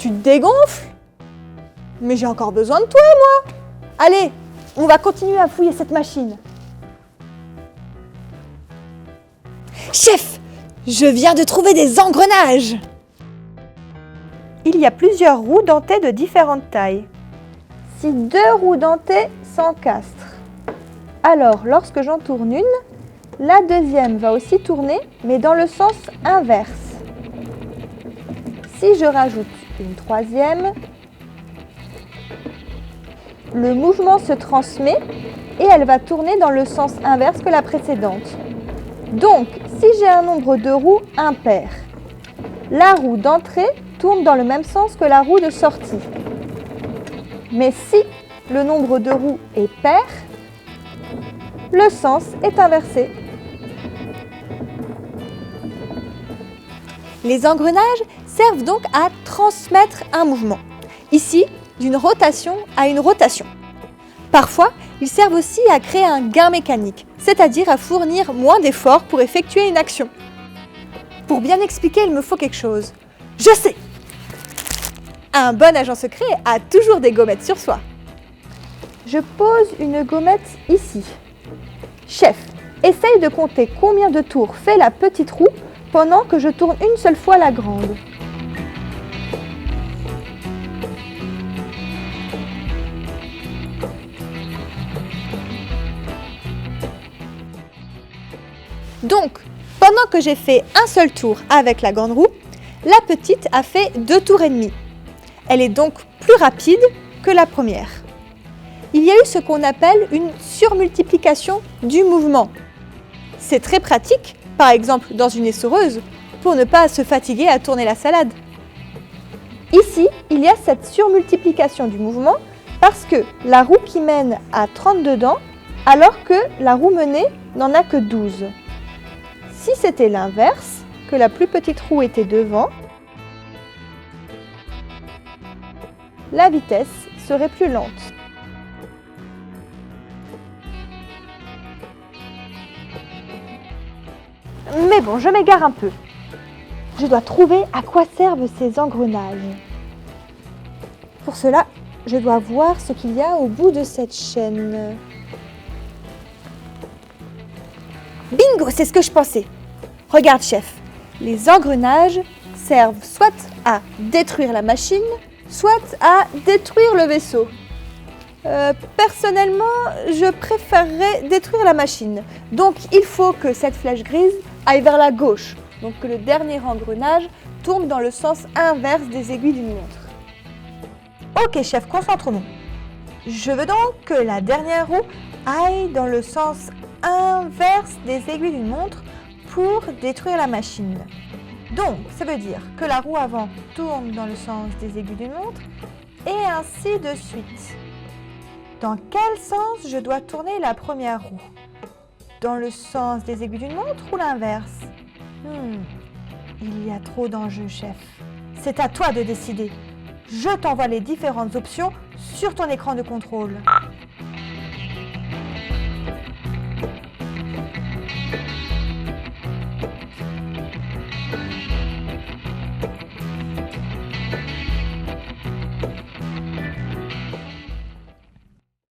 Tu te dégonfles? Mais j'ai encore besoin de toi, moi! Allez, on va continuer à fouiller cette machine. Chef, je viens de trouver des engrenages! Il y a plusieurs roues dentées de différentes tailles. Si 2 roues dentées s'encastrent, alors lorsque j'en tourne une, la deuxième va aussi tourner, mais dans le sens inverse. Si je rajoute une troisième, le mouvement se transmet et elle va tourner dans le sens inverse que la précédente. Donc, si j'ai un nombre de roues impair, la roue d'entrée tourne dans le même sens que la roue de sortie. Mais si le nombre de roues est pair, le sens est inversé. Les engrenages servent donc à transmettre un mouvement. Ici, d'une rotation à une rotation. Parfois, ils servent aussi à créer un gain mécanique, c'est-à-dire à fournir moins d'efforts pour effectuer une action. Pour bien expliquer, il me faut quelque chose. Je sais! Un bon agent secret a toujours des gommettes sur soi. Je pose une gommette ici. Chef, essaye de compter combien de tours fait la petite roue pendant que je tourne une seule fois la grande. Donc, pendant que j'ai fait un seul tour avec la grande roue, la petite a fait 2 tours et demi. Elle est donc plus rapide que la première. Il y a eu ce qu'on appelle une surmultiplication du mouvement. C'est très pratique, par exemple dans une essoreuse, pour ne pas se fatiguer à tourner la salade. Ici, il y a cette surmultiplication du mouvement parce que la roue qui mène a 32 dents, alors que la roue menée n'en a que 12. Si c'était l'inverse, que la plus petite roue était devant, la vitesse serait plus lente. Mais bon, je m'égare un peu. Je dois trouver à quoi servent ces engrenages. Pour cela, je dois voir ce qu'il y a au bout de cette chaîne. Bingo, c'est ce que je pensais. Regarde, chef, les engrenages servent soit à détruire la machine, soit à détruire le vaisseau. Personnellement, je préférerais détruire la machine. Donc, il faut que cette flèche grise aille vers la gauche. Donc, que le dernier engrenage tourne dans le sens inverse des aiguilles d'une montre. Ok, chef, concentrons-nous. Je veux donc que la dernière roue aille dans le sens inverse des aiguilles d'une montre pour détruire la machine. Donc, ça veut dire que la roue avant tourne dans le sens des aiguilles d'une montre et ainsi de suite. Dans quel sens je dois tourner la première roue? Dans le sens des aiguilles d'une montre ou l'inverse? Il y a trop d'enjeux, chef. C'est à toi de décider. Je t'envoie les différentes options sur ton écran de contrôle.